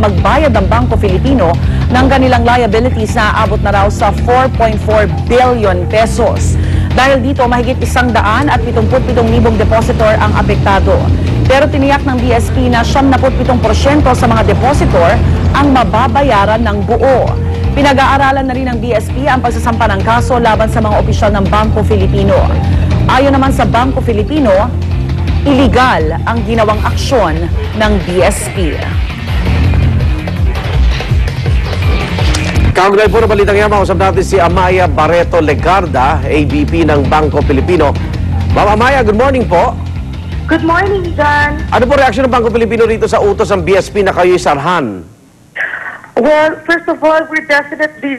magbayad ng Bangko Filipino ng kanilang liabilities na aabot na raw sa 4.4 billion pesos. Dahil dito, mahigit 177,000 depositor ang apektado. Pero tiniyak ng BSP na 77% sa mga depositor ang mababayaran ng buo. Pinag-aaralan na rin ng BSP ang pagsasampa ng kaso laban sa mga opisyal ng Bangko Filipino. Ayon naman sa Bangko Filipino, iligal ang ginawang aksyon ng BSP. Kaugnay po na balitang yan, makausap natin si Amaya Barreto Legarda, AVP ng Bangko Filipino. Ma'am Amaya, good morning po. Good morning, John. Ano po reaksyon ng Bangko Filipino rito sa utos ng BSP na kayo'y sarhan? Well, first of all, we're definitely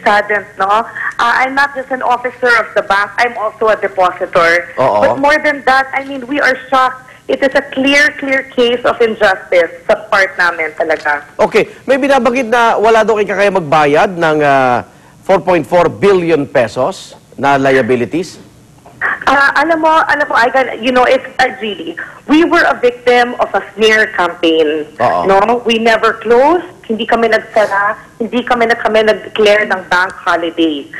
saddened, no? I'm not just an officer of the bank, I'm also a depositor. But more than that, I mean, we are shocked. It is a clear case of injustice sa part namin talaga. Okay, may binabanggit na wala daw kayo kaya magbayad ng 4.4 billion pesos na liabilities? Alam mo, you know, it's really, we were a victim of a smear campaign. No, we never closed, hindi kami nagsara, hindi kami nag-declare ng bank holiday.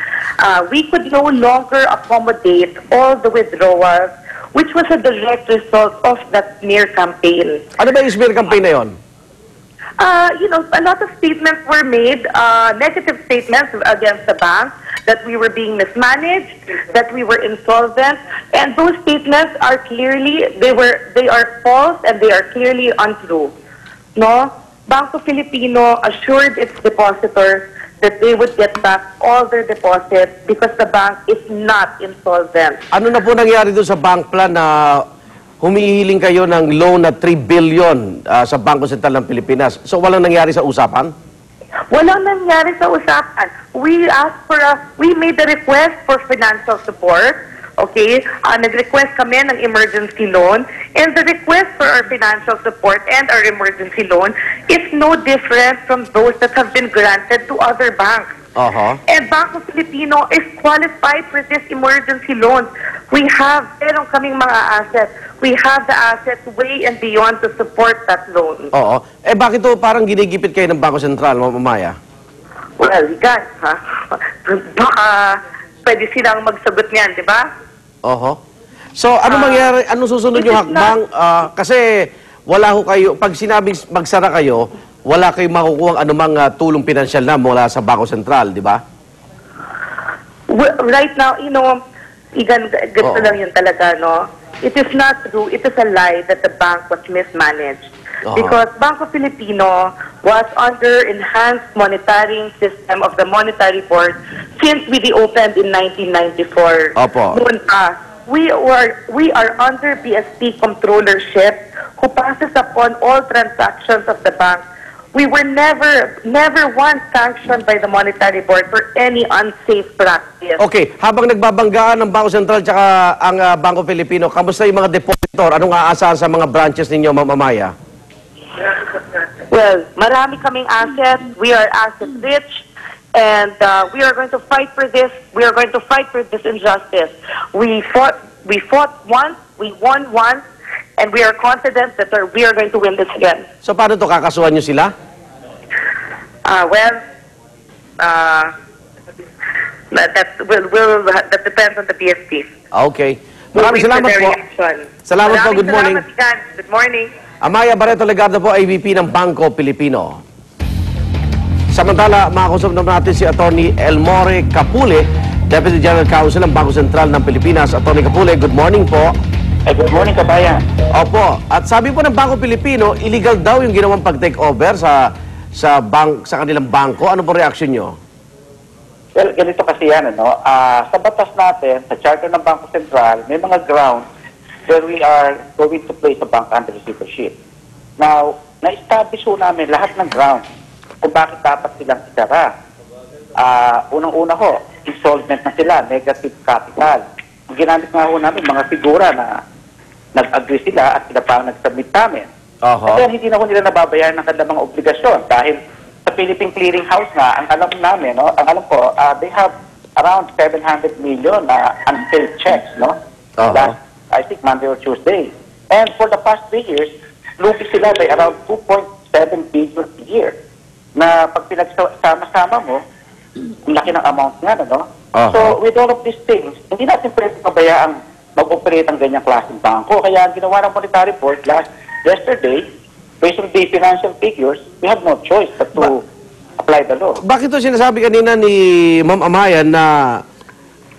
We could no longer accommodate all the withdrawals, which was a direct result of that smear campaign. Ano ba yung smear campaign na yun? You know, a lot of statements were made, negative statements against the bank, that we were being mismanaged, that we were insolvent, and those statements are clearly, they are false and they are clearly untrue. No? Bangko Filipino assured its depositors that they would get back all their deposits because the bank is not insolvent. Ano na po nangyari doon sa bank plan na humihiling kayo ng loan na 3 billion sa Bangko Sentral ng Pilipinas? So walang nangyari sa usapan? Walang nangyari sa usapan. We made a request for financial support. Okay? Nag-request kami ng emergency loan, and the request for our financial support and our emergency loan is no different from those that have been granted to other banks. And Bangko Filipino is qualified for this emergency loan. We have, meron kaming mga assets. We have the assets way and beyond to support that loan. Eh bakit to parang ginigipit kayo ng Bangko Sentral, Ma'am Amaya? Well, guys, baka pwede silang magsagot niyan, di ba? So, ano mangyari, ano susunod yung hakbang? Kasi wala ho kayo, pag sinabing magsara kayo, wala kayong makukuha anumang tulong pinansyal na mula sa Bangko Sentral, di ba? Well, right now, you know, Igan, gusto lang yun talaga, no? It is not true. It is a lie that the bank was mismanaged. Because Bangko Filipino was under enhanced monitoring system of the Monetary Board since we reopened in 1994. Noon pa, we are under BSP controllership who passes upon all transactions of the bank. We were never once sanctioned by the Monetary Board for any unsafe practice. Okay, habang nagbabanggaan ng Bangko Sentral tsaka ang Bangko Filipino, kamusta yung mga depositor? Anong aasahan sa mga branches ninyo, Ma'am Amaya? Well, marami kaming assets. We are asset rich, and we are going to fight for this. We are going to fight for this injustice. We fought once, we won once, and we are confident that we are going to win this again. So paano to, kakasuhan nyo sila? That depends on the BSP. Okay. Maraming salamat po. Salamat po, good morning. Good morning. Amaya Barreto Legarda po, AVP ng Bangko Filipino. Samantala, makakusap naman natin si Atty. Elmore Capule, Deputy General Counsel ng Bangko Sentral ng Pilipinas. Atty. Capule, good morning po. Good morning, kabayan. Opo. At sabi po ng Bangko Filipino, illegal daw yung ginawang pag-take over sa kanilang bangko. Ano po reaction nyo? Well, ganito kasi yan, ano? Sa batas natin, sa charter ng Bangko Sentral, may mga grounds where we are going to place a bank under receivership. Now, na-establish ho namin lahat ng grounds kung bakit dapat silang isara. Unang-una ho, insolvent na sila, negative capital. Ginamit nga ho namin mga figura na nag-agree sila at sila pa nag-submit namin. Kasi hindi na ho nila nababayaran ng kanilang mga obligasyon dahil sa Philippine Clearing House nga, ang alam namin, no, ang alam ko, they have around 700 million na unpaid checks, no? Last, I think Monday or Tuesday. And for the past 3 years, lugi sila by around 2.6 billion a year. Na pag pinagsama-sama mo, ang laki ng amount nga, no? So, with all of these things, hindi natin pwede pabayaang mag-operate ang ganyang klaseng bangko. Kaya ang ginawa ng Monetary Board yesterday, based on the financial figures, we have no choice but to apply the law. Bakit ito sinasabi kanina ni Ma'am Amayan na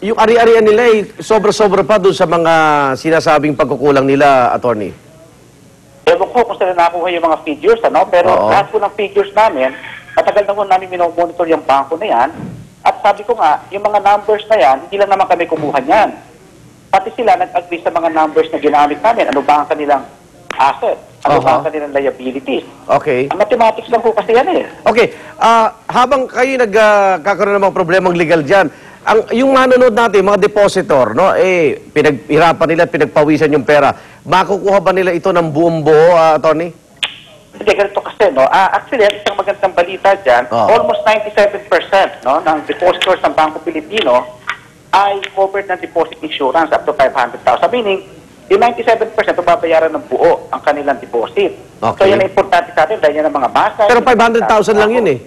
yung ari-arian nila ay sobra-sobra pa doon sa mga sinasabing pagkukulang nila, attorney? Ewan ko kung saan nakuha yung mga figures, ano? Pero lahat po ng figures namin, matagal na po namin minomonitor yung bangko na yan. At sabi ko nga, yung mga numbers na yan, hindi lang naman kami kumuha niyan. Pati sila nag-agree sa mga numbers na ginamit namin. Ano ba ang kanilang asset? Ano ba ang kanilang liabilities? Okay. Ang mathematics lang po kasi yan eh. Okay. Habang kayo nagkakaroon ng mga problemang legal dyan, yung manonood natin, mga depositor, no, pinaghirapan nila at pinagpawisan yung pera, makukuha ba nila ito ng buong buo, attorney? Hindi, ganito kasi, no? Actually, isang magandang balita dyan, almost 97%, no, ng depositors ng Bangko Pilipino ay covered ng deposit insurance up to 500,000. Meaning, yung 97% babayaran ng buo ang kanilang deposit. Okay. So, yan ang importante sa atin dahil yan ang mga basa. Pero 500,000 lang yun eh.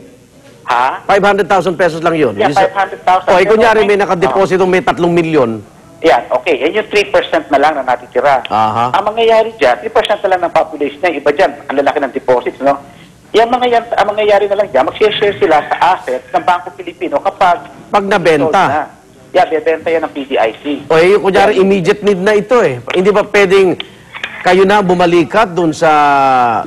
Ha? 500,000 pesos lang yun. Yeah, 500,000. O, kunyari may nakadeposito may 3 milyon. Yan, okay. Yan yung 3% na lang na natitira. Aha. Ang mangyayari dyan, 3% na lang ng population na iba dyan. Ang lalaki ng deposits, no? Ang mangyayari na lang dyan, mag-share sila sa assets ng Bangko Pilipino kapag Pag nabenta. Yeah, bebenta yan ng PDIC. O, yung kunyari immediate need na ito eh. Hindi ba pwedeng kayo na bumalikat dun sa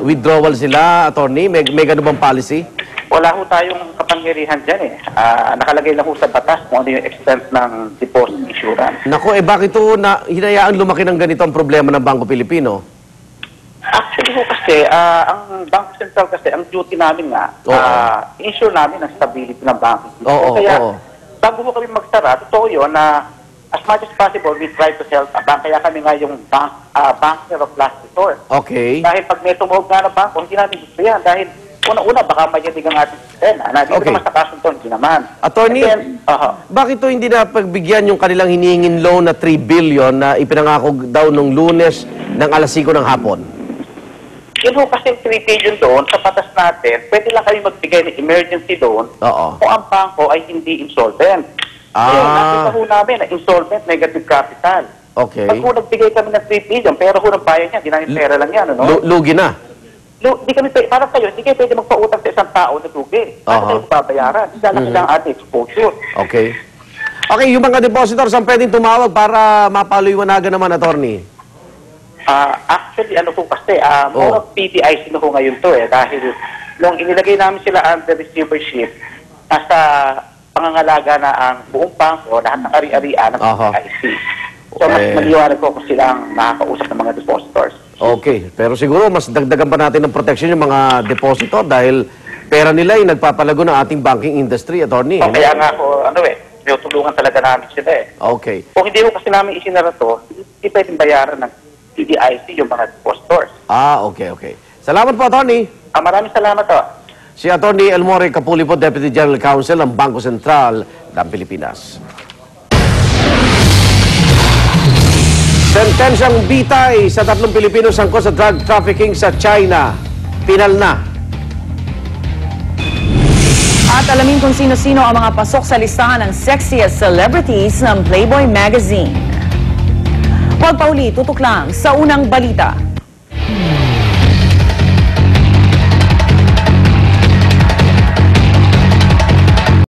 withdrawal sila, attorney? May ganun bang policy? Wala ho tayong kapangyarihan dyan eh. Nakalagay lang ho sa batas kung ano yung extent ng deposit insurance. Nako, bakit ito hinayaan lumaki ng ganito ang problema ng Bangko Pilipino? Actually ho kasi, ang Bangko Sentral kasi, ang duty namin nga, ensure namin ang stability ng Bangko Pilipino. Kaya, bago ho kami magsara, totoo yun na as much as possible, we try to help a bank. Kaya kami nga yung banker of last resort. Okay. Dahil pag may tumawag nga ng bangko, hindi namin gusto yan. Dahil una-una, baka mayanig ang ating sistema. Dito naman sa kasunto, hindi naman. Attorney, bakit ito hindi na pagbigyan yung kanilang hinihingin loan na 3 billion na ipinangako daw nung Lunes ng alas 5 ng hapon? Yun ho kasi 3 billion doon, sa patas natin, pwede lang kami magbigay ng emergency loan kung ang bangko ay hindi insolvent. Ngayon, nakita ho namin na insolvent negative capital. Okay. Pag ho nagbigay kami ng 3 billion, pero ho ng bayan niya, hindi namin pera lang yan, ano? Lugi na. Di kami, parang kayo, hindi kayo pwede magpautang sa isang tao na lugi. Paano kayo babayaran? Lalaki lang ating exposure. Okay. Okay, yung mga depositors ang pwedeng tumawag para mapaliwanagan naman, attorney? Actually, ano po kasi, more of PDIC na ho ngayon to eh. Dahil nung inilagay namin sila under receivership, nasa pangangalaga na ang buong bangko, lahat ng ari-arian ng PDIC. So, mas maliwanag ko kung sila ang nakakausap ng mga depositors. Okay, pero siguro mas dagdagan pa natin ng protection yung mga depositor dahil pera nila ay nagpapalago ng ating banking industry, attorney. Kaya nga ako, tinutulungan talaga namin sila eh. Okay. Kung hindi mo kasi namin isinara to, hindi pwedeng bayaran ng PDIC yung mga depositors. Okay. Salamat po, attorney. Maraming salamat to. Si Attorney Elmore Capulipo, Deputy General Counsel ng Bangko Sentral ng Pilipinas. Sentensyang bitay sa 3 Pilipino sangkot sa drug trafficking sa China. Pinal na. At alamin kung sino-sino ang mga pasok sa listahan ng sexiest celebrities ng Playboy magazine. Huwag pa uli, tutok lang sa unang balita.